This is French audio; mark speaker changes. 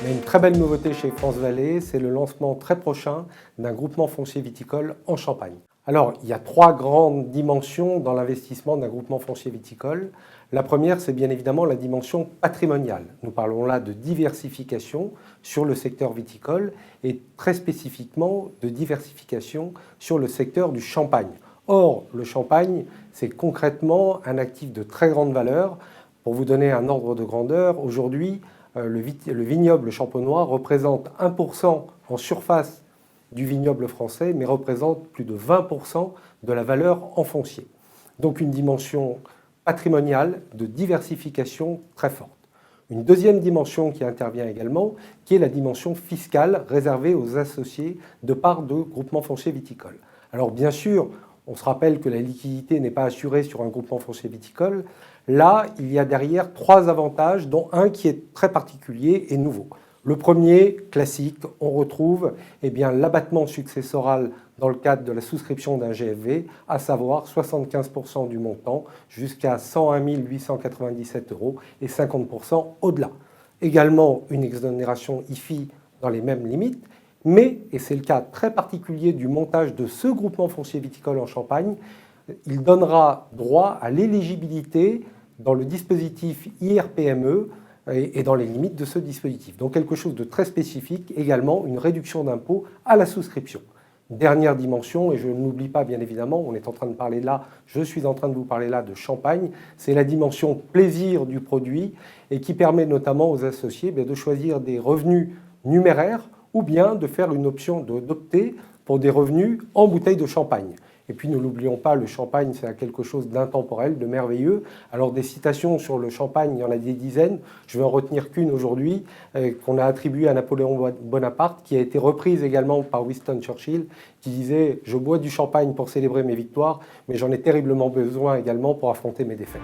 Speaker 1: Il y a une très belle nouveauté chez France Vallée, c'est le lancement très prochain d'un groupement foncier viticole en Champagne. Alors, il y a trois grandes dimensions dans l'investissement d'un groupement foncier viticole. La première, c'est bien évidemment la dimension patrimoniale. Nous parlons là de diversification sur le secteur viticole et très spécifiquement de diversification sur le secteur du champagne. Or, le champagne, c'est concrètement un actif de très grande valeur. Pour vous donner un ordre de grandeur, aujourd'hui, le vignoble champenois représente 1% en surface du vignoble français, mais représente plus de 20% de la valeur en foncier. Donc une dimension patrimoniale de diversification très forte. Une deuxième dimension qui intervient également, qui est la dimension fiscale réservée aux associés de parts de groupements fonciers viticoles. Alors bien sûr, on se rappelle que la liquidité n'est pas assurée sur un groupement foncier viticole. Là, il y a derrière trois avantages, dont un qui est très particulier et nouveau. Le premier, classique, on retrouve l'abattement successoral dans le cadre de la souscription d'un GFV, à savoir 75% du montant jusqu'à 101 897 € et 50% au-delà. Également une exonération IFI dans les mêmes limites, mais, et c'est le cas très particulier du montage de ce groupement foncier viticole en Champagne, il donnera droit à l'éligibilité dans le dispositif IRPME et dans les limites de ce dispositif. Donc quelque chose de très spécifique, également une réduction d'impôt à la souscription. Dernière dimension, et je n'oublie pas bien évidemment, on est en train de parler là, je suis en train de vous parler là de champagne, c'est la dimension plaisir du produit et qui permet notamment aux associés de choisir des revenus numéraires ou bien de faire une option d'opter pour des revenus en bouteille de champagne. Et puis ne l'oublions pas, le champagne, c'est quelque chose d'intemporel, de merveilleux. Alors des citations sur le champagne, il y en a des dizaines. Je vais en retenir qu'une aujourd'hui, qu'on a attribuée à Napoléon Bonaparte, qui a été reprise également par Winston Churchill, qui disait « Je bois du champagne pour célébrer mes victoires, mais j'en ai terriblement besoin également pour affronter mes défaites ».